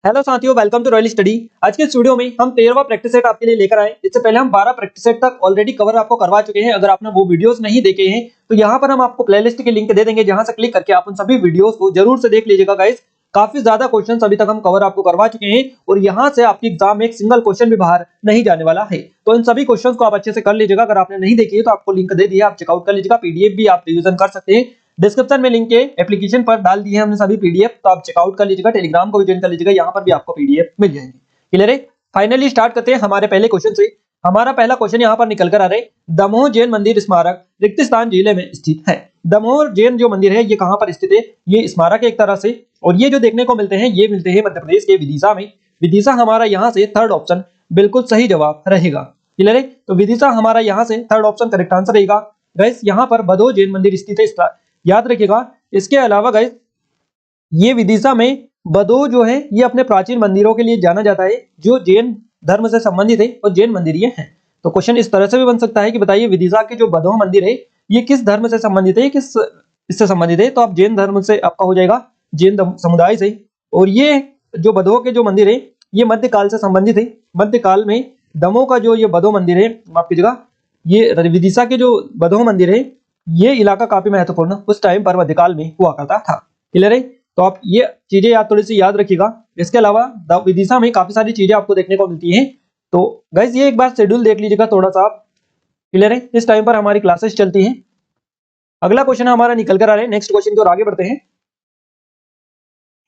Hello साथियों, welcome to royal study. आज के इस वीडियो में हम 13वां प्रैक्टिस सेट आपके लिए लेकर आए। इससे पहले हम 12 प्रैक्टिस सेट तक ऑलरेडी कवर आपको करवा चुके हैं। अगर आपने वो वीडियोस नहीं देखे हैं तो यहाँ पर हम आपको प्लेलिस्ट की लिंक दे देंगे, जहां से क्लिक करके आप उन सभी वीडियोस को जरूर से देख लीजिएगा गाइस। काफी ज्यादा क्वेश्चन अभी तक हम कवर आपको करवा चुके हैं और यहाँ से आपकी एग्जाम में एक सिंगल क्वेश्चन भी बाहर नहीं जाने वाला है। तो इन सभी क्वेश्चन को आप अच्छे से कर लीजिएगा। अगर आपने नहीं देखी है तो आपको लिंक दे दिया, आप चेकआउट कर लीजिएगा। पीडीएफ भी आप रिवीजन कर सकते हैं। डिस्क्रिप्शन में लिंक के एप्लीकेशन पर डाल दिए हैं हमने सभी पीडीएफ, तो आप चेकआउट कर लीजिएगा। टेलीग्राम को भी ज्वाइन कर लीजिएगा, यहाँ पर भी आपको पीडीएफ मिल जाएंगे। क्लियर है? फाइनली स्टार्ट करते हैं हमारे पहले क्वेश्चन से। हमारा पहला क्वेश्चन यहाँ पर निकल कर आ रहा है। दमोह जैन मंदिर स्मारक रिक्तिस्थान जिले में स्थित है। दमोह जैन जो मंदिर है ये कहाँ पर स्थित है? ये स्मारक है एक तरह से, और ये जो देखने को मिलते हैं ये मिलते हैं मध्य प्रदेश के विदिशा में। विदिशा हमारा यहाँ से थर्ड ऑप्शन बिल्कुल सही जवाब रहेगा। क्लियर है? तो विदिशा हमारा यहाँ से थर्ड ऑप्शन करेक्ट आंसर रहेगा। गाइस यहाँ पर बधो जैन मंदिर स्थित है, याद रखिएगा। इसके अलावा गाइस ये विदिशा में बधो जो है ये अपने प्राचीन मंदिरों के लिए जाना जाता है, जो जैन धर्म से संबंधित है और जैन मंदिर ये हैं। तो क्वेश्चन इस तरह से भी बन सकता है कि बताइए विदिशा के जो बधो मंदिर है ये किस धर्म से संबंधित है, किस इससे संबंधित है? तो आप जैन धर्म से आपका हो जाएगा, जैन समुदाय से। और ये जो बधो के जो मंदिर है ये मध्यकाल से संबंधित है। मध्यकाल में दमोह का जो ये बधो मंदिर है, माफ कीजिएगा, ये विदिशा के जो बधो मंदिर है ये इलाका काफी महत्वपूर्ण उस टाइम पर मध्यकाल में हुआ करता था। क्लियर है? तो आप ये चीजें याद थोड़ी सी याद रखिएगा। इसके अलावा विदिशा में काफी सारी चीजें आपको देखने को मिलती हैं। तो गाइस ये एक बार शेड्यूल देख लीजिएगा थोड़ा सा आप। क्लियर है? इस टाइम पर हमारी क्लासेस चलती हैं। अगला क्वेश्चन हमारा निकल कर आ रहा है। नेक्स्ट क्वेश्चन की ओर आगे बढ़ते हैं।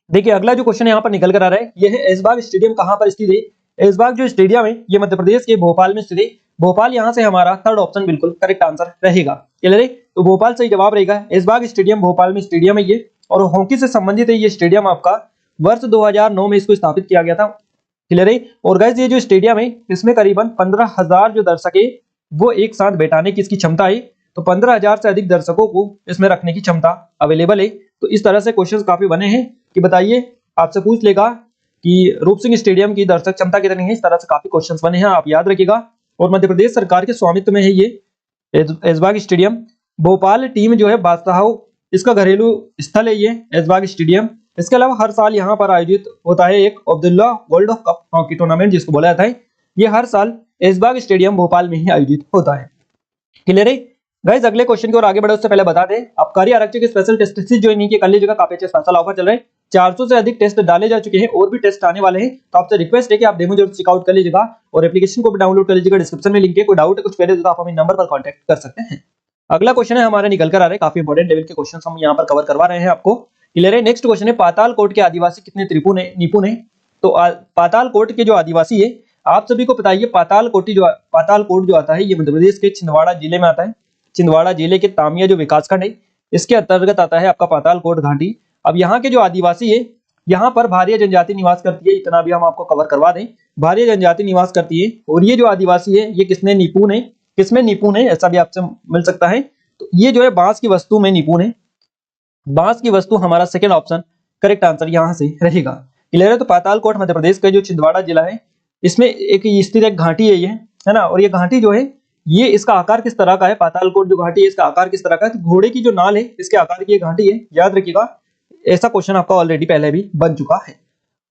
देखिए अगला जो क्वेश्चन यहाँ पर निकल कर आ रहा है ये है ऐशबाग स्टेडियम कहाँ पर स्थित है? ऐशबाग जो स्टेडियम है ये मध्य प्रदेश के भोपाल में स्थित है। भोपाल यहाँ से हमारा थर्ड ऑप्शन बिल्कुल करेक्ट आंसर रहेगा। क्लियर है? तो भोपाल सही जवाब रहेगा। ऐशबाग स्टेडियम भोपाल में स्टेडियम है ये, और हॉकी से संबंधित है ये स्टेडियम। आपका वर्ष 2009 में इसको स्थापित किया गया था। क्लियर है? और गाइस ये जो स्टेडियम है इसमें करीबन 15,000 जो दर्शक है वो एक साथ बैठाने की इसकी क्षमता है। तो 15,000 से अधिक दर्शकों को इसमें रखने की क्षमता अवेलेबल है। तो इस तरह से क्वेश्चन काफी बने हैं कि बताइए, आपसे पूछ लेगा कि रूप सिंह स्टेडियम की दर्शक क्षमता कितनी है। इस तरह से काफी क्वेश्चंस बने हैं, आप याद रखिएगा। और मध्य प्रदेश सरकार के स्वामित्व में है ये ऐशबाग स्टेडियम। भोपाल टीम जो है बादशाह इसका घरेलू स्थल है ये ऐशबाग स्टेडियम। इसके अलावा हर साल यहाँ पर आयोजित होता है एक Abdullah world cup hockey tournament जिसको बोला जाता है। ये हर साल ऐशबाग स्टेडियम भोपाल में ही आयोजित होता है। क्लियर है? गाइस अगले क्वेश्चन की ओर आगे बढ़े उससे पहले बता दें, आबकारी आरक्षक के स्पेशल टेस्ट सीरीज जो नहीं कर लीजिएगा, काफी अच्छे स्पेशल ऑफर चल रहे हैं। 400 से अधिक टेस्ट डाले जा चुके हैं और भी टेस्ट आने वाले हैं। तो आपसे रिक्वेस्ट है कि आप डेमो जरूर चेकआउट कर लीजिएगा और एप्लीकेशन को भी डाउनलोड कर लीजिएगा। डिस्क्रिप्शन में लिंक है, कोई डाउट है कुछ पहले तो आप हमें नंबर पर कॉन्टैक्ट कर सकते हैं। अगला क्वेश्चन है हमारे निकल कर आ रहे हैं, काफी इंपॉर्टेंट लेवल के क्वेश्चन हम यहाँ पर कवर करवा रहे हैं आपको। क्लियर है? नेक्स्ट क्वेश्चन है पाताल कोट के आदिवासी कितने निपुण है? तो पाताल कोट के जो आदिवासी है, आप सभी को पता है पाताल कोट जो आता है ये मध्य प्रदेश के छिंदवाड़ा जिले में आता है। छिंदवाड़ा जिले के तामिया जो विकासखंड है इसके अंतर्गत आता है आपका पातालकोट घाटी। अब यहाँ के जो आदिवासी है यहाँ पर भारिया जनजाति निवास करती है, इतना भी हम आपको कवर करवा दें। भारिया जनजाति निवास करती है और ये जो आदिवासी है ये किसमें निपुण है ऐसा भी आपसे मिल सकता है। तो ये जो है बांस की वस्तु में निपुण है। बांस की वस्तु हमारा सेकेंड ऑप्शन करेक्ट आंसर यहाँ से रहेगा। क्लियर है? तो पातालकोट मध्य प्रदेश का जो छिंदवाड़ा जिला है इसमें एक स्थित एक घाटी है ये, है ना। और ये घाटी जो है ये इसका आकार किस तरह का है? पातालकोट जो घाटी है इसका आकार किस तरह का है? तो घोड़े की जो नाल है इसके आकार की घाटी है, याद रखिएगा। ऐसा क्वेश्चन आपका ऑलरेडी पहले भी बन चुका है।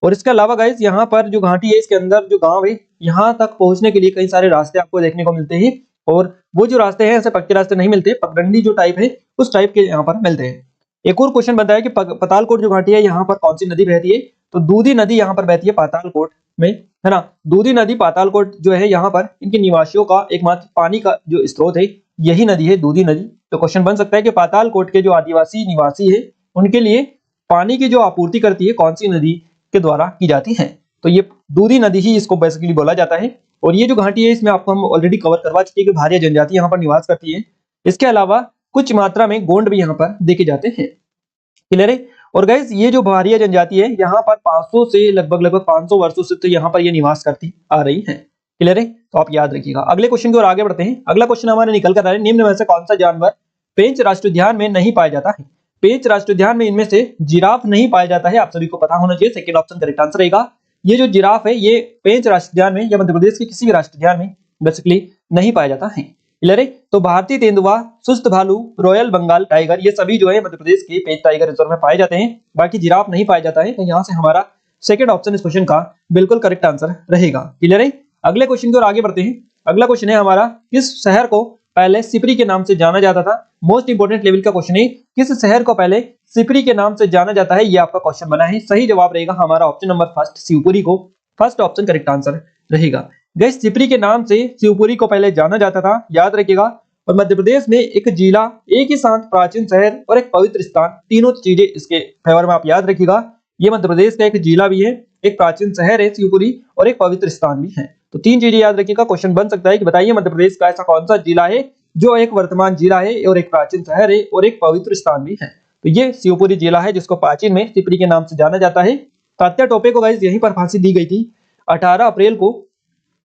और इसके अलावा गाइस यहाँ पर जो घाटी है इसके अंदर जो गांव है यहाँ तक पहुंचने के लिए कई सारे रास्ते आपको देखने को मिलते हैं, और वो जो रास्ते हैं ऐसे पक्के रास्ते नहीं मिलते, पगडंडी जो टाइप है उस टाइप के यहाँ पर मिलते हैं। एक और क्वेश्चन बनता है कि पातालकोट जो घाटी है यहाँ पर कौन सी नदी बहती है? तो दूधी नदी यहाँ पर बहती है पातालकोट में, है ना। दूधी नदी पातालकोट जो है यहाँ पर इनके निवासियों का एकमात्र पानी का जो स्रोत है यही नदी है दूधी नदी। तो क्वेश्चन बन सकता है कि पातालकोट के जो आदिवासी निवासी है उनके लिए पानी की जो आपूर्ति करती है कौन सी नदी के द्वारा की जाती है? तो ये दूधी नदी ही इसको बेसिकली बोला जाता है। और ये जो घाटी है इसमें आपको हम ऑलरेडी कवर करवा चुके हैं कि भारिया जनजाति यहाँ पर निवास करती है। इसके अलावा कुछ मात्रा में गोंड भी यहाँ पर देखे जाते हैं। क्लियर है? और गाइस ये जो भारिया जनजाति है यहाँ पर 500 से लगभग 500 वर्षों से तो यहाँ पर ये निवास करती आ रही है। क्लियर है? तो आप याद रखिएगा। अगले क्वेश्चन की ओर आगे बढ़ते हैं। अगला क्वेश्चन हमारे निकल कर आ रहा है, निम्न में से कौन सा जानवर पेंच राष्ट्रीय उद्यान में नहीं पाया जाता है? पेंच राष्ट्रीय उद्यान में इनमें से जिराफ नहीं पाया जाता है, आप सभी को पता होना चाहिए। सेकंड ऑप्शन करेक्ट आंसर रहेगा। ये जो जिराफ है ये पेंच राष्ट्रीय उद्यान में या मध्य प्रदेश के किसी भी राष्ट्रीय उद्यान में बेसिकली नहीं पाया जाता है। क्लियर है? तो भारतीय तेंदुआ, सुस्त भालू, रॉयल बंगाल टाइगर ये सभी जो है मध्य प्रदेश के पेंच टाइगर रिजर्व में पाए जाते हैं। बाकी जिराफ नहीं पाया जाता है। तो यहाँ से हमारा सेकंड ऑप्शन इस क्वेश्चन का बिल्कुल करेक्ट आंसर रहेगा। क्लियर है? अगले क्वेश्चन की ओर आगे बढ़ते हैं। अगला क्वेश्चन है हमारा, किस शहर को पहले सिपरी के नाम से जाना जाता था? मोस्ट इंपोर्टेंट लेवल का क्वेश्चन है, किस शहर को पहले सिपरी के नाम से जाना जाता है, ये आपका क्वेश्चन बना है। सही जवाब रहेगा हमारा ऑप्शन नंबर फर्स्ट, शिवपुरी को फर्स्ट ऑप्शन करेक्ट आंसर रहेगा। गाइस सिपरी के नाम से शिवपुरी को पहले जाना जाता था, याद रखिएगा। और मध्य प्रदेश में एक जिला, एक ही साथ प्राचीन शहर और एक पवित्र स्थान, तीनों चीजें इसके फेवर में आप याद रखिएगा। ये मध्य प्रदेश का एक जिला भी है, एक प्राचीन शहर है शिवपुरी और एक पवित्र स्थान भी है। तो तीन चीजें याद रखिएगा। क्वेश्चन बन सकता है कि बताइए मध्य प्रदेश का ऐसा कौन सा जिला है जो एक वर्तमान जिला है और एक प्राचीन शहर है और एक पवित्र स्थान भी है। तो ये शिवपुरी जिला है जिसको प्राचीन में सिपरी के नाम से जाना जाता है। तात्या टोपे को गाइस यहीं पर फांसी दी गई थी 18 अप्रैल को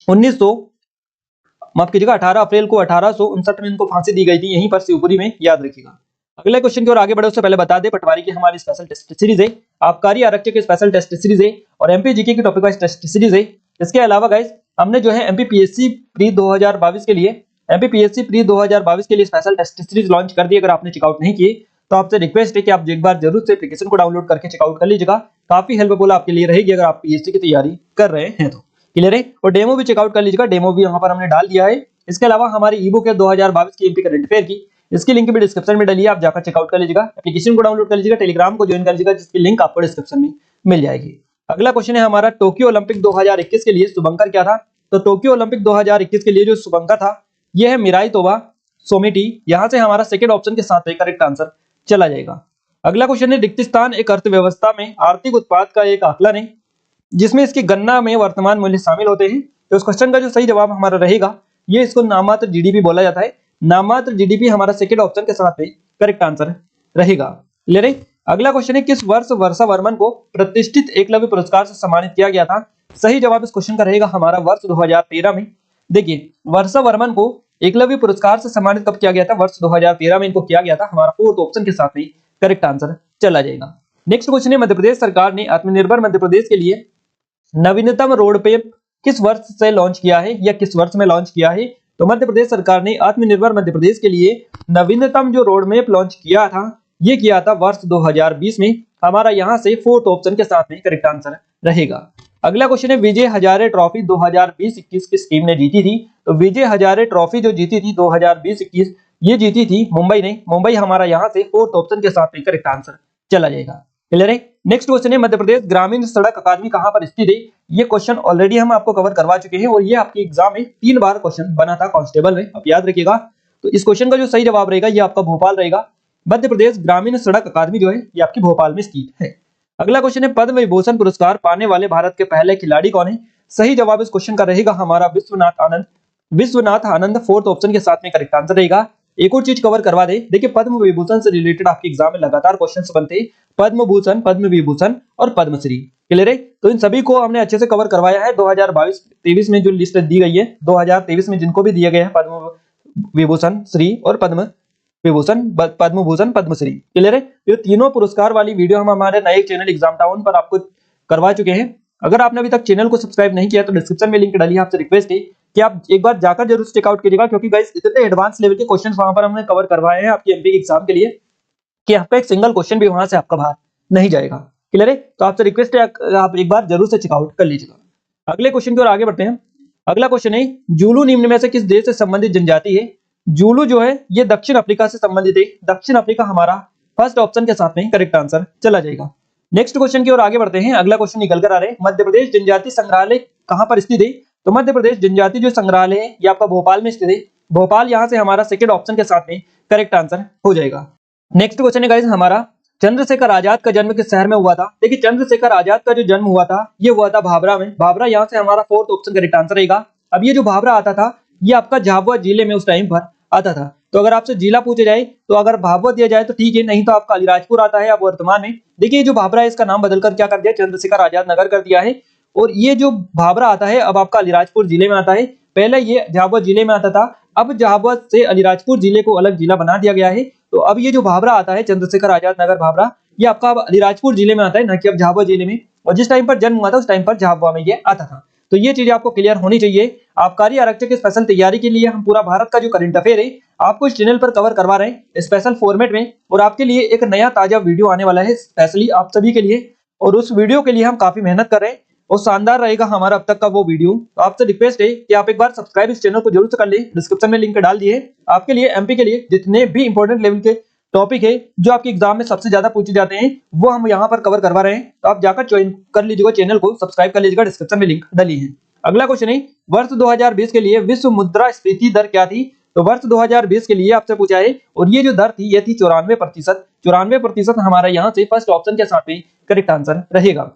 1859 में इनको फांसी दी गई थी, यहीं पर शिवपुरी में, याद रखिएगा। अगले क्वेश्चन की ओर आगे बढ़े उससे पहले बता दें, पटवारी की हमारी स्पेशल टेस्ट सीरीज है, आबकारी आरक्षक की स्पेशल टेस्ट सीरीज है और एमपी जीके की टॉपिक वाइज टेस्ट सीरीज है। इसके अलावा गाइस हमने जो है एमपीपीएससी प्री 2022 के लिए स्पेशल टेस्ट सीरीज लॉन्च कर दी। अगर आपने चेकआउट नहीं किए तो आपसे रिक्वेस्ट है कि आप एक बार जरूर से एप्लीकेशन को डाउनलोड करके चेकआउट कर लीजिएगा। काफी हेल्पफुल आपके लिए रहेगी अगर आप पीएससी की तैयारी कर रहे हैं तो। क्लियर है? और डेमो भी चेकआउट कर लीजिएगा, डेमो भी यहाँ पर हमने डाल दिया है। इसके अलावा हमारी ई बुक है 2022 की एमपी करंट अफेयर की, इसकी लिंक भी डिस्क्रिप्शन में डाली है, आप जाकर चेकआउट कर लीजिएगा। एप्लीकेशन को डाउनलोड कर लीजिएगा, टेलीग्राम को ज्वाइन कर लीजिएगा जिसकी लिंक आपको डिस्क्रिप्शन में मिल जाएगी। अगला क्वेश्चन है हमारा, टोक्यो ओलंपिक 2021 के लिए शुभंकर क्या था? तो टोक्यो ओलंपिक 2021 के लिए जो शुभंकर था यह है मिराई तोबा सोमिटी। यहां से हमारा सेकंड ऑप्शन के साथ करेक्ट आंसर चला जाएगा। अगला क्वेश्चन है, रिक्त स्थान एक अर्थव्यवस्था में आर्थिक उत्पाद का एक आकलन है जिसमें इसकी गणना में वर्तमान मूल्य शामिल होते हैं। तो इस क्वेश्चन का जो सही जवाब हमारा रहेगा, ये इसको नाममात्र जीडीपी बोला जाता है। नाममात्र जीडीपी हमारा सेकंड ऑप्शन के साथ करेक्ट आंसर रहेगा। क्लियर है? अगला क्वेश्चन है, किस वर्ष वर्षा वर्मन को प्रतिष्ठित एकलव्य पुरस्कार से सम्मानित किया गया था? सही जवाब इस क्वेश्चन का रहेगा हमारा वर्ष 2013 में। देखिए वर्षा वर्मन को एकलव्य पुरस्कार से सम्मानित कब किया गया था? वर्ष 2013 में इनको किया गया था। हमारा फोर्थ ऑप्शन के साथ में करेक्ट आंसर चला जाएगा। नेक्स्ट क्वेश्चन है, मध्य प्रदेश सरकार ने आत्मनिर्भर मध्य प्रदेश के लिए नवीनतम रोड मैप किस वर्ष से लॉन्च किया है या किस वर्ष में लॉन्च किया है? तो मध्य प्रदेश सरकार ने आत्मनिर्भर मध्य प्रदेश के लिए नवीनतम जो रोड मैप लॉन्च किया था, ये किया था वर्ष 2020 में। हमारा यहां से फोर्थ ऑप्शन के साथ में करेक्ट आंसर रहेगा। अगला क्वेश्चन है, विजय हजारे ट्रॉफी 2020-21 किस टीम ने जीती थी? तो विजय हजारे ट्रॉफी जो जीती थी 2020-21 ये जीती थी मुंबई ने। मुंबई हमारा यहां से फोर्थ ऑप्शन के साथ में करेक्ट आंसर चला जाएगा। क्लियर है? नेक्स्ट क्वेश्चन है, मध्य प्रदेश ग्रामीण सड़क अकादमी कहां पर स्थित है? ये क्वेश्चन ऑलरेडी हम आपको कवर करवा चुके हैं और ये आपके एग्जाम में 3 बार क्वेश्चन बना था कांस्टेबल में, आप याद रखिएगा। तो इस क्वेश्चन का जो सही जवाब रहेगा ये आपका भोपाल रहेगा। मध्य प्रदेश ग्रामीण सड़क अकादमी जो है ये आपकी भोपाल में स्थित है। अगला क्वेश्चन है, पद्म विभूषण पुरस्कार पाने वाले भारत के पहले खिलाड़ी कौन है? सही जवाब इस क्वेश्चन का रहेगा हमारा विश्वनाथ आनंद फोर्थ ऑप्शन के साथ में करेक्ट आंसर रहेगा। एक और चीज कवर करवा दे, देखिए पद्म विभूषण से रिलेटेड आपके एग्जाम में लगातार क्वेश्चंस बनते हैं, पद्म भूषण, पद्म विभूषण और पद्मश्री। क्लियर है? तो इन सभी को हमने अच्छे से कवर करवाया है। 2022-23 में जो लिस्ट दी गई है, 2023 में जिनको भी दिया गया है पद्म विभूषण श्री और पद्म भूषण पद्मश्री। क्लियर है? ये तीनों पुरस्कार वाली वीडियो हम हमारे नए चैनल एग्जाम टाउन पर आपको करवा चुके हैं। अगर आपने अभी तक चैनल को सब्सक्राइब नहीं किया तो डिस्क्रिप्शन में लिंक डाली है, आपसे रिक्वेस्ट है कि आप एक बार जाकर जरूर चेकआउट कीजिएगा, क्योंकि गाइस इतने एडवांस लेवल के क्वेश्चंस वहां पर हमने कवर करवाए हैं आपकी एमपी एग्जाम के लिए कि आपका एक सिंगल क्वेश्चन भी वहां से आपका बाहर नहीं जाएगा। क्लियर है? तो आपसे रिक्वेस्ट है आप एक बार जरूर से चेकआउट कर लीजिएगा। अगले क्वेश्चन की ओर आगे बढ़ते हैं। अगला क्वेश्चन है, जूलू निम्न में से किस देश से संबंधित जनजाति है? जूलू जो है ये दक्षिण अफ्रीका से संबंधित है। दक्षिण अफ्रीका हमारा फर्स्ट ऑप्शन के साथ में करेक्ट आंसर चला जाएगा। नेक्स्ट क्वेश्चन की ओर आगे बढ़ते हैं। अगला क्वेश्चन निकल कर आ रहे हैं, मध्य प्रदेश जनजाति संग्रहालय कहां पर स्थित है? तो मध्य प्रदेश जनजाति जो संग्रहालय है ये आपका भोपाल में स्थित है। भोपाल यहां से हमारा सेकंड ऑप्शन के साथ में करेक्ट आंसर हो जाएगा। नेक्स्ट क्वेश्चन है गाइस हमारा, चंद्रशेखर आजाद का जन्म किस शहर में हुआ था? देखिए चंद्रशेखर आजाद का जो जन्म हुआ था ये हुआ था भाभरा में। भाभरा यहां से हमारा फोर्थ ऑप्शन करेक्ट आंसर रहेगा। अब ये जो भाभरा आता था ये आपका झाबुआ जिले में उस टाइम पर आता था। तो अगर आपसे जिला पूछे जाए तो अगर भाभुआ दिया जाए तो ठीक है, नहीं तो आपका अलीराजपुर आता है। अब वर्तमान में देखिए जो भाभरा है इसका नाम बदलकर क्या कर दिया, चंद्रशेखर आजाद नगर कर दिया है। और ये जो भाभरा आता है अब आपका अलीराजपुर जिले में आता है। पहले ये झाबुआ जिले में आता था, अब झाबुआ से अलीराजपुर जिले को अलग जिला बना दिया गया है। तो अब ये जो भाभरा आता है चंद्रशेखर आजाद नगर भाभरा, ये आपका अब अलीराजपुर जिले में आता है, ना कि अब झाबुआ जिले में। और जिस टाइम पर जन्म हुआ था उस टाइम पर झाबुआ में ये आता था। तो ये चीजें आपको क्लियर होनी चाहिए। आबकारी आरक्षक की स्पेशल तैयारी के लिए हम पूरा भारत का जो करंट अफेयर है आपको इस चैनल पर कवर करवा रहे हैं स्पेशल फॉर्मेट में। और आपके लिए एक नया ताजा वीडियो आने वाला है स्पेशली आप सभी के लिए। और उस वीडियो के लिए हम काफी मेहनत कर रहे हैं और शानदार रहेगा हमारा अब तक का वो वीडियो। तो आपसे रिक्वेस्ट है कि आप एक बार सब्सक्राइब इस चैनल को जरूर से कर ले, डिस्क्रिप्शन में लिंक डाल दिए। आपके लिए एमपी के लिए जितने भी इंपॉर्टेंट लेवल के टॉपिक है जो आपके एग्जाम में सबसे ज्यादा पूछे जाते हैं वो हम यहाँ पर कवर करवा रहे हैं। तो आप जाकर ज्वाइन कर लीजिएगा, चैनल को सब्सक्राइब कर लीजिएगा, डिस्क्रिप्शन में लिंक डाली है। अगला क्वेश्चन है, वर्ष 2020 के लिए विश्व मुद्रास्फीति दर क्या थी? तो वर्ष 2020 के लिए आपसे पूछा है और ये जो दर थी ये थी 94%। 94% हमारा यहाँ से फर्स्ट ऑप्शन के साथ में करेक्ट आंसर रहेगा।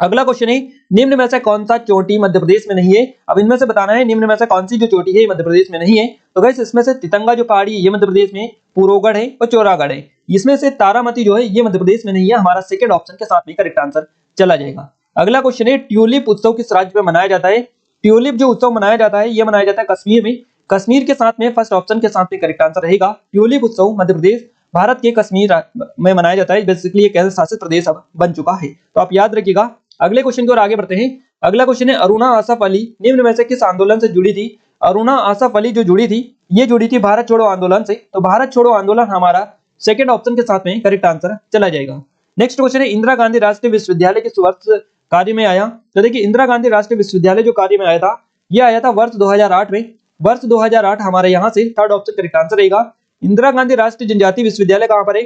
अगला क्वेश्चन है, निम्न में से कौन सा चोटी मध्य प्रदेश में नहीं है? अब इनमें से बताना है निम्न में से कौन सी जो चोटी है मध्य प्रदेश में नहीं है। तो गाइस इसमें से तितंगा जो पहाड़ी है ये मध्य प्रदेश में, पुरोगढ़ है और चौरागढ़ है। इसमें से तारामती जो है ये मध्य प्रदेश में नहीं है, हमारा सेकंड ऑप्शन के साथ में करेक्ट आंसर चला जाएगा। अगला क्वेश्चन है, ट्यूलिप उत्सव किस राज्य में मनाया जाता है? ट्यूलिप जो उत्सव मनाया जाता है ये मनाया जाता है कश्मीर में। कश्मीर के साथ में फर्स्ट ऑप्शन के साथ में करेक्ट आंसर रहेगा। ट्यूलिप उत्सव मध्य प्रदेश भारत के कश्मीर में मनाया जाता है। बेसिकली ये केंद्र शासित प्रदेश अब बन चुका है, तो आप याद रखिएगा। अगले क्वेश्चन की ओर आगे बढ़ते हैं। अगला क्वेश्चन है, अरुणा आसफ अली निम्न में से किस आंदोलन से जुड़ी थी? अरुणा आसफ अली जो जुड़ी थी ये जुड़ी थी भारत छोड़ो आंदोलन से। तो भारत छोड़ो आंदोलन हमारा सेकंड ऑप्शन के साथ में करेक्ट आंसर चला जाएगा। नेक्स्ट क्वेश्चन है, इंदिरा गांधी राष्ट्रीय विश्वविद्यालय किस वर्ष कार्य में आया? तो देखिए इंदिरा गांधी राष्ट्रीय विश्वविद्यालय जो कार्य में आया था ये आया था वर्ष 2008 में। वर्ष 2008 हमारे यहाँ से थर्ड ऑप्शन करेक्ट आंसर रहेगा। इंदिरा गांधी राष्ट्रीय जनजातीय विश्वविद्यालय कहाँ पर है?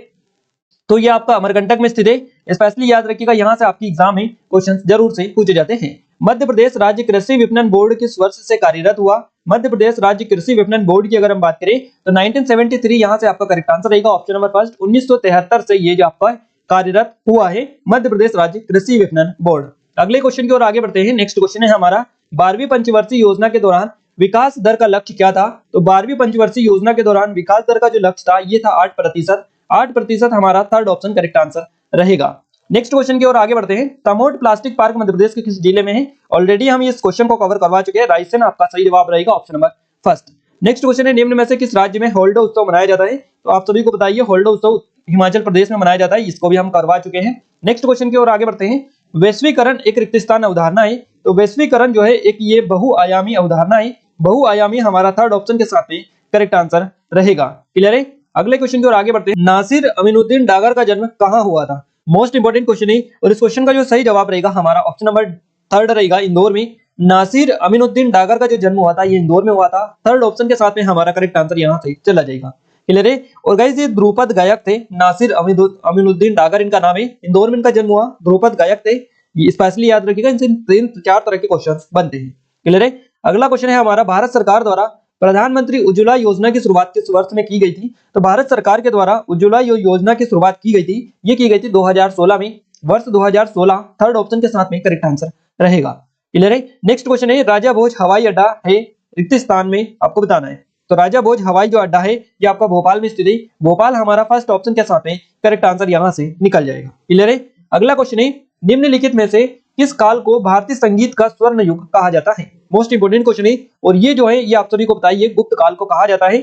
तो ये आपका अमरकंटक में स्थित है। स्पेशली याद रखिएगा, यहाँ से आपकी एग्जाम में क्वेश्चन जरूर से पूछे जाते हैं। मध्य प्रदेश राज्य कृषि विपणन बोर्ड किस वर्ष से कार्यरत हुआ? मध्य प्रदेश राज्य कृषि विपणन बोर्ड की अगर हम बात करें तो 1973 यहाँ से आपका करेक्ट आंसर रहेगा। ऑप्शन नंबर फर्स्ट 1973 से ये जो आपका कार्यरत हुआ है मध्य प्रदेश राज्य कृषि विपणन बोर्ड। अगले क्वेश्चन की ओर आगे बढ़ते हैं। नेक्स्ट क्वेश्चन है हमारा, 12वीं पंचवर्षीय योजना के दौरान विकास दर का लक्ष्य क्या था? तो 12वीं पंचवर्षीय योजना के दौरान विकास दर का जो लक्ष्य था ये था 8%। 8% हमारा थर्ड ऑप्शन करेक्ट आंसर रहेगा। नेक्स्ट क्वेश्चन की ओर आगे बढ़ते हैं। तमोट प्लास्टिक पार्क मध्य प्रदेश के किस जिले में है? ऑलरेडी हम इस क्वेश्चन को कवर करवा चुके हैं। रायसेन आपका सही जवाब रहेगा, option number first. Next question है, निम्न में से किस राज्य में होल्डो उत्सव मनाया जाता है? तो आप सभी को बताइए, होल्डो उत्सव हिमाचल प्रदेश में मनाया जाता है, इसको भी हम करवा चुके हैं। नेक्स्ट क्वेश्चन की ओर आगे बढ़ते हैं। वैश्वीकरण एक रिक्त स्थान अवधारणा है। तो वैश्वीकरण जो है एक ये बहुआयामी अवधारणा है। बहुआयामी हमारा थर्ड ऑप्शन के साथ में करेक्ट आंसर रहेगा। क्लियर है? अगले क्वेश्चन की ओर आगे बढ़ते हैं। नासिर अमीनुद्दीन डागर का जन्म कहाँ हुआ था? मोस्ट इंपोर्टेंट क्वेश्चन है और इस क्वेश्चन का जो सही जवाब रहेगा हमारा ऑप्शन नंबर थर्ड रहेगा, इंदौर में। नासिर अमीनुद्दीन डागर का जो जन्म हुआ था ये इंदौर में हुआ था। थर्ड ऑप्शन के साथ में हमारा करेक्ट आंसर यहाँ से चला जाएगा। क्लियर है? और गाइस ये ध्रुपद गायक थे, नासिर अमीनुद्दीन डागर इनका नाम है। इंदौर में इनका जन्म हुआ, ध्रुपद गायक थे। ये स्पेशली याद रखिएगा, इनसे 3-4 तरह के क्वेश्चन बनते हैं। क्लियर है? अगला क्वेश्चन है हमारा, भारत सरकार द्वारा प्रधानमंत्री उज्ज्वला योजना की शुरुआत किस वर्ष में की गई थी? तो भारत सरकार के द्वारा उज्ज्वला योजना की शुरुआत की गई थी, ये की गई थी 2016 में। वर्ष 2016 थर्ड ऑप्शन के साथ में करेक्ट आंसर रहेगा। क्लियर है? नेक्स्ट क्वेश्चन है, राजा भोज हवाई अड्डा है रिक्त स्थान में आपको बताना है। तो राजा भोज हवाई जो अड्डा है ये आपका भोपाल में स्थित है। भोपाल हमारा फर्स्ट ऑप्शन के साथ में करेक्ट आंसर यहाँ से निकल जाएगा। क्लियर है? अगला क्वेश्चन है, निम्नलिखित में से किस काल को भारतीय संगीत का स्वर्ण युग कहा जाता है? मोस्ट इंपोर्टेंट क्वेश्चन है और ये जो है ये आप सभी को बताइए, गुप्त काल को कहा जाता है।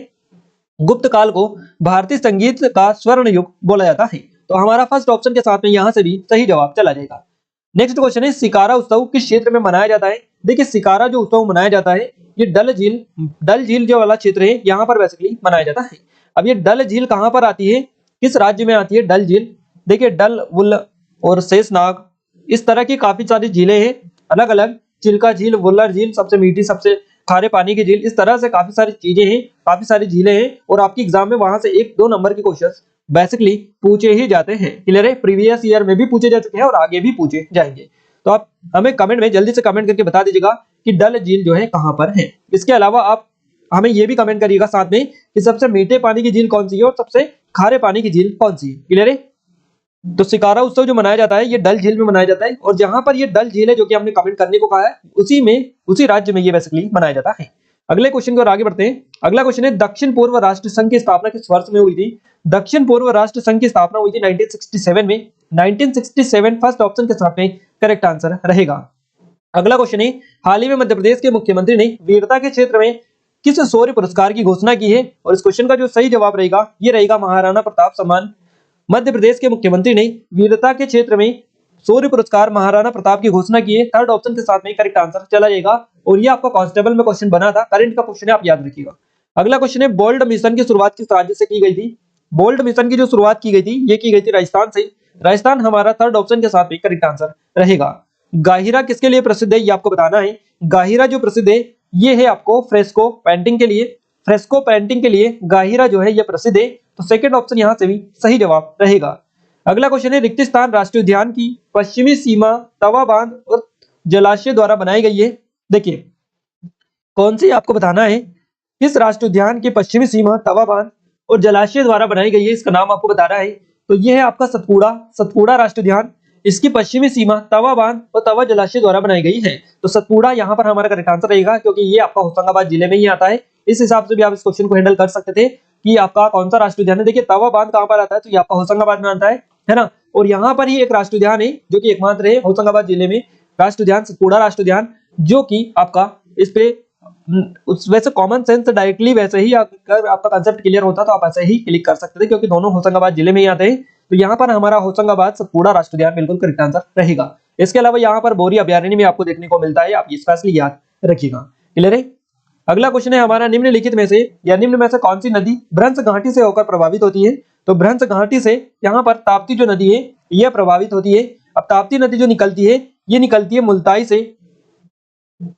गुप्त काल को भारतीय संगीत का स्वर्ण युग बोला जाता है। तो हमारा फर्स्ट ऑप्शन के साथ में यहाँ से भी सही जवाब चला जाएगा। नेक्स्ट क्वेश्चन है, सिकारा उत्सव किस क्षेत्र में मनाया जाता है? देखिए सिकारा जो उत्सव मनाया जाता है ये डल झील जो वाला क्षेत्र है यहाँ पर बेसिकली मनाया जाता है। अब ये डल झील कहाँ पर आती है, किस राज्य में आती है डल झील? देखिए डल, वुल और शेषनाग इस तरह की काफी सारी झीलें हैं अलग अलग। चिल्का झील, वुलर झील, सबसे मीठी सबसे खारे पानी की झील, इस तरह से काफी सारी चीजें हैं, काफी सारी झीलें हैं और आपकी एग्जाम में वहां से 1-2 नंबर के क्वेश्चंस बेसिकली पूछे ही जाते हैं। क्लियर है? प्रीवियस ईयर में भी पूछे जा चुके हैं और आगे भी पूछे जाएंगे। तो आप हमें कमेंट में जल्दी से कमेंट करके बता दीजिएगा कि डल झील जो है कहाँ पर है। इसके अलावा आप हमें ये भी कमेंट करिएगा साथ में कि सबसे मीठे पानी की झील कौन सी है और सबसे खारे पानी की झील कौन सी है। क्लियर है? तो सिकारा उत्सव जो मनाया जाता है ये डल झील में मनाया जाता है और जहां पर ये डल झील है जो कि हमने कमेंट करने को कहा है उसी राज्य में ये बेसिकली मनाया जाता है। अगले क्वेश्चन की ओर आगे बढ़ते हैं। अगला क्वेश्चन है, दक्षिण पूर्व राष्ट्र संघ की स्थापना किस वर्ष में हुई थी? दक्षिण पूर्व राष्ट्र संघ की स्थापना हुई थी 1967 में। 1967 फर्स्ट ऑप्शन के साथ में करेक्ट आंसर रहेगा। अगला क्वेश्चन है, हाल ही में मध्य प्रदेश के मुख्यमंत्री ने वीरता के क्षेत्र में किस शौर्य पुरस्कार की घोषणा की है? और इस क्वेश्चन का जो सही जवाब रहेगा ये रहेगा महाराणा प्रताप सम्मान। मध्य प्रदेश के मुख्यमंत्री ने वीरता के क्षेत्र में शौर्य पुरस्कार महाराणा प्रताप की घोषणा की है। थर्ड ऑप्शन के साथ में करेक्ट आंसर चला जाएगा और ये आपका कांस्टेबल में क्वेश्चन बना था, करंट का क्वेश्चन है, आप याद रखिएगा। अगला क्वेश्चन है, बोल्ड मिशन की शुरुआत किस राज्य से की गई थी? बोल्ड मिशन की जो शुरुआत की गई थी ये की गई थी राजस्थान से। राजस्थान हमारा थर्ड ऑप्शन के साथ भी करेक्ट आंसर रहेगा। गाहिरा किसके लिए प्रसिद्ध है ये आपको बताना है। गाहिरा जो प्रसिद्ध है ये है आपको फ्रेस्को पेंटिंग के लिए। फ्रेस्को पेंटिंग के लिए गाहिरा जो है ये प्रसिद्ध है, तो सेकंड ऑप्शन यहाँ से भी सही जवाब रहेगा। अगला क्वेश्चन है रिक्तिस्तान राष्ट्रीय उद्यान की पश्चिमी सीमा तवा बांध और जलाशय द्वारा बनाई गई है। देखिए कौन सी आपको बताना है, किस राष्ट्रीय उद्यान की पश्चिमी सीमा तवा बांध और जलाशय द्वारा बनाई गई है, इसका नाम आपको बताना है। तो ये है आपका सतपुड़ा राष्ट्रीय उद्यान। इसकी पश्चिमी सीमा तवा बांध और तवा जलाशय द्वारा बनाई गई है। तो सतपुड़ा यहाँ पर हमारा करेक्ट आंसर रहेगा, क्योंकि ये आपका होशंगाबाद जिले में ही आता है। इस हिसाब से भी आप इस क्वेश्चन को हैंडल कर सकते थे कि आपका कौन सा राष्ट्रीय उद्यान है। देखिए तवा बांध कहाँ पर आता है, तो ये आपका होशंगाबाद में आता है ना। और यहाँ पर ही एक राष्ट्रीय उद्यान है जो कि एकमात्र है होशंगाबाद जिले में, राष्ट्रीय उद्यान सतपुड़ा राष्ट्रीय उद्यान, जो कि आपका इस पे वैसे कॉमन सेंस डायरेक्टली वैसे ही अगर आपका कंसेप्ट क्लियर होता तो आप ऐसे ही क्लिक कर सकते थे, क्योंकि दोनों होशंगाबाद जिले में ही आते हैं। तो यहाँ पर हमारा होशंगाबाद सतपुड़ा राष्ट्रीय उद्यान बिल्कुल करेक्ट आंसर रहेगा। इसके अलावा यहाँ पर बोरी अभयारण्य में आपको देखने को मिलता है, आप स्पेशली याद रखिएगा। क्लियर है। अगला क्वेश्चन है हमारा निम्नलिखित में से या निम्न में से कौन सी नदी भ्रंश घाटी से होकर प्रभावित होती है। तो भ्रंश घाटी से यहाँ पर ताप्ती जो नदी है यह प्रभावित होती है। अब ताप्ती नदी जो निकलती है ये निकलती है मुल्ताई से।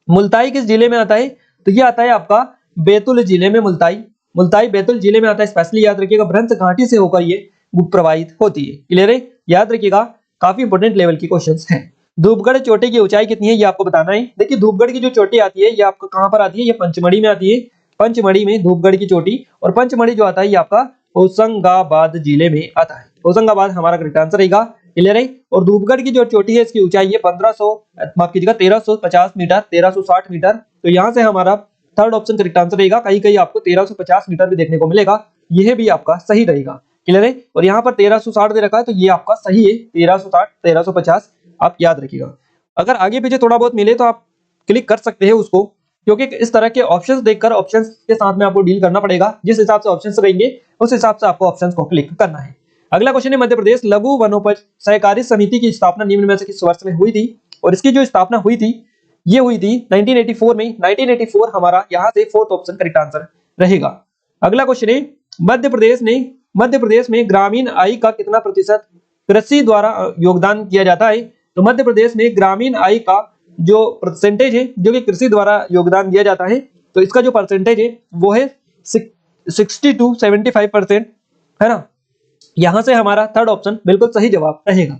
मुल्ताई किस जिले में आता है, तो ये आता है आपका बैतूल जिले में। मुल्ताई बैतूल जिले में आता है, स्पेशली याद रखिएगा। भ्रंश घाटी से होकर ये प्रभावित होती है। क्लियर है, याद रखिएगा, काफी इंपोर्टेंट लेवल की क्वेश्चंस हैं। धूपगढ़ चोटी की ऊंचाई कितनी है ये आपको बताना है। देखिए धूपगढ़ की जो चोटी आती है ये आपको कहां पर आती है, ये पंचमढ़ी में आती है। पंचमढ़ी में धूपगढ़ की चोटी, और पंचमढ़ी जो आता है ये आपका होशंगाबाद जिले में आता है। होशंगाबाद हमारा करेक्ट आंसर रहेगा। क्लियर है। और धूपगढ़ की जो चोटी है इसकी ऊंचाई है 1350 मीटर, 1360 मीटर। तो यहाँ से हमारा थर्ड ऑप्शन करेक्ट आंसर रहेगा। कहीं आपको 1350 मीटर भी देखने को मिलेगा, यह भी आपका सही रहेगा। क्लियर है। और यहाँ पर 1360 दे रखा है, तो ये आपका सही है। 1360 1350 आप याद रखिएगा। अगर आगे पीछे थोड़ा बहुत मिले तो आप क्लिक कर सकते हैं उसको, क्योंकि इस तरह के ऑप्शंस देखकर ऑप्शंस के साथ में आपको डील करना पड़ेगा। जिस हिसाब से ऑप्शंस रहेंगे उस हिसाब से आपको ऑप्शंस को क्लिक करना है। अगला क्वेश्चन है मध्य प्रदेश लघु वनोपज सहकारी समिति की स्थापना निम्न में से किस वर्ष में हुई थी। और इसकी जो स्थापना हुई थी ये हुई थी 1984 में। 1984 हमारा यहाँ से फोर्थ ऑप्शन करेक्ट आंसर रहेगा। अगला क्वेश्चन है मध्य प्रदेश में ग्रामीण आय का कितना प्रतिशत कृषि द्वारा योगदान किया जाता है। तो मध्य प्रदेश में ग्रामीण आय का जो परसेंटेज है जो कि कृषि द्वारा योगदान दिया जाता है, तो इसका जो परसेंटेज है वो है 60 to 75% है ना। यहां से हमारा थर्ड ऑप्शन बिल्कुल सही जवाब रहेगा।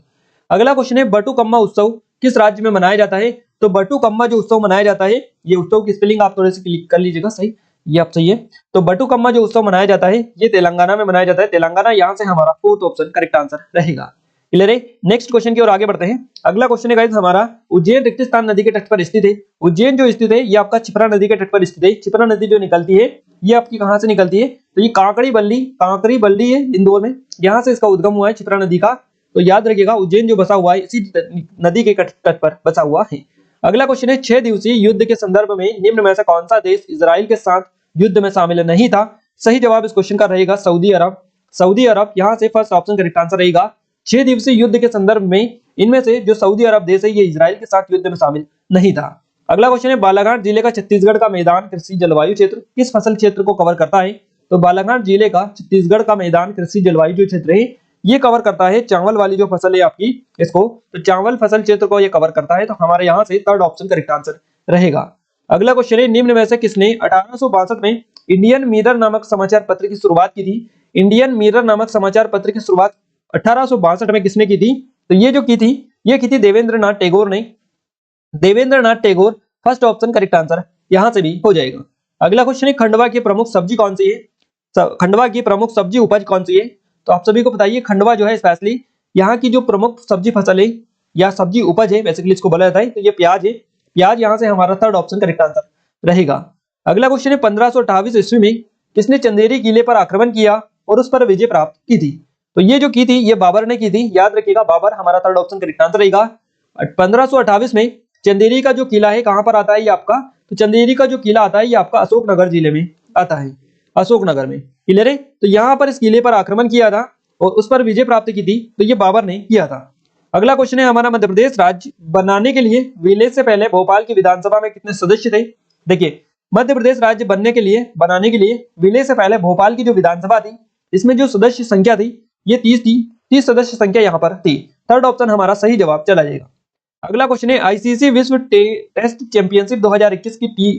अगला क्वेश्चन है बटुकम्मा उत्सव किस राज्य में मनाया जाता है। तो बटुकम्मा जो उत्सव मनाया जाता है, ये उत्सव की स्पेलिंग आप थोड़े से क्लिक कर लीजिएगा, सही ये आप सही है। तो बटुकम्मा जो उत्सव मनाया जाता है ये तेलंगाना में मनाया जाता है। तेलंगाना, यहाँ से हमारा फोर्थ ऑप्शन करेक्ट आंसर रहेगा। क्लियर है। नेक्स्ट क्वेश्चन की ओर आगे बढ़ते हैं। अगला क्वेश्चन है गाइस हमारा उज्जैन रिक्तिस्तान नदी के तट पर स्थित है। उज्जैन जो स्थित है ये आपका क्षिप्रा नदी के तट पर स्थित है। क्षिप्रा नदी जो निकलती है ये आपकी कहां से निकलती है, तो ये कांकड़ी बल्ली है इंदौर में, यहाँ से इसका उद्गम हुआ है क्षिप्रा नदी का। तो याद रखिएगा उज्जैन जो बसा हुआ है इसी नदी के तट पर बसा हुआ है। अगला क्वेश्चन है 6 दिवसीय युद्ध के संदर्भ में निम्न में से कौन सा देश इजराइल के साथ युद्ध में शामिल नहीं था। सही जवाब इस क्वेश्चन का रहेगा सऊदी अरब। सऊदी अरब, यहाँ से फर्स्ट ऑप्शन करेक्ट आंसर रहेगा। 6 दिवसीय युद्ध के संदर्भ में इनमें से जो सऊदी अरब देश है ये इजराइल के साथ युद्ध में शामिल नहीं था। अगला क्वेश्चन है बालाघाट जिले का छत्तीसगढ़ का मैदान कृषि जलवायु क्षेत्र किस फसल क्षेत्र को कवर करता है। तो बालाघाट जिले का छत्तीसगढ़ का मैदान कृषि जलवायु जो क्षेत्र है ये कवर करता है चावल वाली जो फसल है आपकी, इसको तो चावल फसल क्षेत्र को ये कवर करता है। तो हमारे यहाँ से थर्ड ऑप्शन करेक्ट आंसर रहेगा। अगला क्वेश्चन है निम्न में से किसने 1862 में इंडियन मिरर नामक समाचार पत्र की शुरुआत की थी। इंडियन मिरर नामक समाचार पत्र की शुरुआत 1862 में किसने की थी। तो ये जो की थी ये की थी देवेंद्र नाथ टैगोर ने। Devendra Nath Tagore, first option correct answer यहां से भी हो जाएगा। अगला क्वेश्चन है खंडवा की प्रमुख सब्जी कौन सी है। खंडवा की प्रमुख सब्जी उपज कौन सी है। तो आप सभी को बताइए खंडवा जो है स्पेशली यहाँ की जो प्रमुख सब्जी फसल है या सब्जी उपज है बेसिकली इसको बोला जाता है, तो ये प्याज है। प्याज यहाँ से हमारा थर्ड ऑप्शन करेक्ट आंसर रहेगा। अगला क्वेश्चन है 1528 ईस्वी में किसने चंदेरी किले पर आक्रमण किया और उस पर विजय प्राप्त की थी। तो ये जो की थी ये बाबर ने की थी। याद रखिएगा बाबर हमारा थर्ड ऑप्शन करेक्ट आंसर रहेगा। 1528 में चंदेरी का जो किला है कहां पर आता है ये आपका, तो चंदेरी का जो किला आता है ये आपका अशोकनगर जिले में आता है, अशोकनगर में। क्लियर है। तो यहाँ पर इस किले पर आक्रमण किया था और उस पर विजय प्राप्त की थी, तो ये बाबर ने किया था। अगला क्वेश्चन है हमारा मध्य प्रदेश राज्य बनाने के लिए विलय से पहले भोपाल की विधानसभा में कितने सदस्य थे। देखिए मध्य प्रदेश राज्य बनाने के लिए विलय से पहले भोपाल की जो विधानसभा थी इसमें जो सदस्य संख्या थी ये 30 थी। 30 सदस्य संख्या यहाँ पर थी। थर्ड ऑप्शन हमारा सही जवाब चला जाएगा। अगला क्वेश्चन है आईसीसी विश्व टेस्ट चैंपियनशिप 2021 की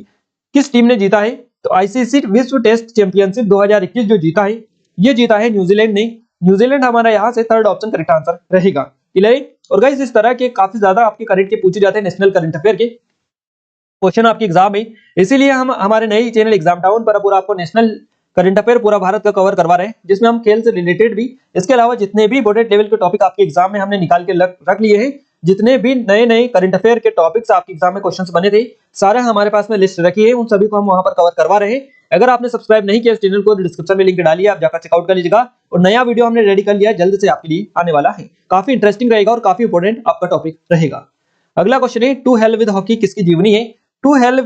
किस टीम ने जीता है? तो आईसीसी विश्व टेस्ट चैंपियनशिप 2021 जो जीता है, ये जीता है न्यूजीलैंड ने। न्यूजीलैंड हमारा यहाँ से थर्ड ऑप्शन करेक्ट आंसर रहेगा। क्लियर है? और गाइस इस तरह के काफी ज्यादा आपके करंट के पूछे जाते हैं, नेशनल करंट अफेयर के क्वेश्चन आपके एग्जाम में, इसीलिए हम हमारे नए चैनल एग्जाम टाउन पर पूरा आपको नेशनल करंट अफेयर पूरा भारत का कवर करवा रहे हैं, जिसमें हम खेल से रिलेटेड भी, इसके अलावा जितने भी बोर्डेड लेवल के टॉपिक आपके एग्जाम में हमने निकाल के रख लिए हैं, जितने भी नए नए करंट अफेयर के टॉपिक्स आपके एग्जाम में क्वेश्चंस बने थे, सारे हमारे पास में लिस्ट रखी है, उन सभी को हम वहां पर कवर करवा रहे हैं। अगर आपने सब्सक्राइब नहीं किया इस चैनल को, डिस्क्रिप्शन में लिंक डालिए, आप जाकर चेकआउट कर लीजिएगा। और नया वीडियो हमने रेडी कर लिया है, जल्द से आपके लिए आने वाला है, काफी इंटरेस्टिंग रहेगा और काफी इंपोर्टेंट आपका टॉपिक रहेगा। अगला क्वेश्चन है टू हेल विद हॉकी किसकी जीवनी है? टू हेल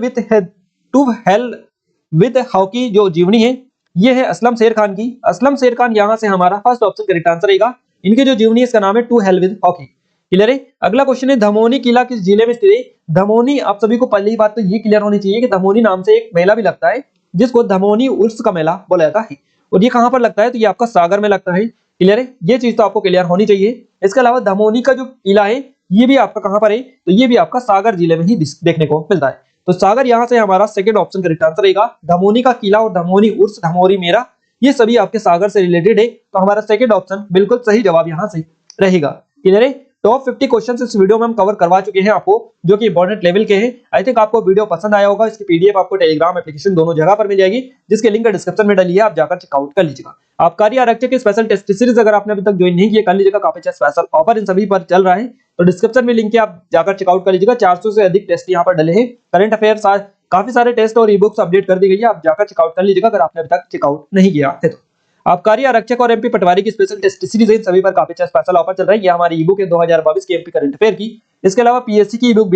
विद हॉकी जो जीवनी है, ये है असलम शेर खान की। असलम शेर खान यहाँ से हमारा फर्स्ट ऑप्शन करेक्ट आंसर रहेगा। इनकी जो जीवनी है इसका नाम है to hell with hockey. Clear है? अगला क्वेश्चन है धमोनी किला किस जिले में स्थित है? धमोनी, आप सभी को पहली बात तो ये क्लियर होनी चाहिए कि धमोनी नाम से एक मेला भी लगता है, जिसको धमोनी उर्स का मेला बोला जाता है। और ये कहां पर लगता है? तो ये आपका सागर में लगता है। क्लियर है? ये चीज तो आपको क्लियर होनी चाहिए। इसके अलावा धमोनी का जो किला है ये भी आपका कहां पर है? तो ये भी आपका सागर जिले में ही देखने को मिलता है। तो सागर यहाँ से हमारा सेकंड ऑप्शन करेक्ट आंसर रहेगा। धमोनी का किला और धमोनी उर्स, धमोरी मेला, ये सभी आपके सागर से रिलेटेड है, तो हमारा सेकंड ऑप्शन बिल्कुल सही जवाब यहाँ से रहेगा। क्लियर है? टॉप 50 क्वेश्चंस इस वीडियो में हम कवर करवा चुके हैं आपको, जो कि इंपॉर्टेंट लेवल के हैं। आई थिंक आपको वीडियो पसंद आया होगा। इसकी पीडीएफ आपको टेलीग्राम एप्लीकेशन दोनों जगह पर मिल जाएगी, जिसके लिंक डिस्क्रिप्शन में डाली है, आप जाकर चेकआउट कर लीजिएगा। आबकारी आरक्षक के स्पेशल टेस्ट सीरीज अगर आपने अभी तक ज्वाइन नहीं किया कर लीजिएगा, काफी अच्छा स्पेशल ऑफर इन सभी पर चल रहा है, तो डिस्क्रिप्शन में लिंक है, आप जाकर चेकआउट कर लीजिएगा। 400 से अधिक टेस्ट यहाँ पर डले हैं, करंट अफेयर काफी सारे टेस्ट और ई बुक्स अपडेट कर दी गई है, आप जाकर चेकआउट कर लीजिएगा अगर आपने अभी तक चेकआउट नहीं किया है तो। आबकारी आरक्षक और एमपी पटवारी की स्पेशल टेस्ट सीरीज है, सभी पर काफी अच्छा स्पेशल ऑफर चल रहा है। ये हमारी ई बुक है 2022 की एमपी करंट अफेयर की। इसके अलावा पीएससी की ई बुक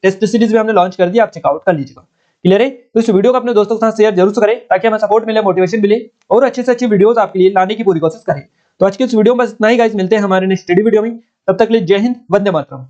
टेस्ट सीरीज भी हमने लॉन्च कर दी, आप चेकआउट कर लीजिएगा। क्लियर है? तो इस वीडियो को अपने दोस्तों के साथ शेयर जरूर करें, ताकि हमें सपोर्ट मिले, मोटिवेशन मिले और अच्छी से अच्छी वीडियोस आपके लिए लाने की पूरी कोशिश करें। तो आज के इस वीडियो में बस इतना ही गाइस, मिलते हैं हमारे नेक्स्ट वीडियो में, तब तक के लिए जय हिंद, वंदे मातरम।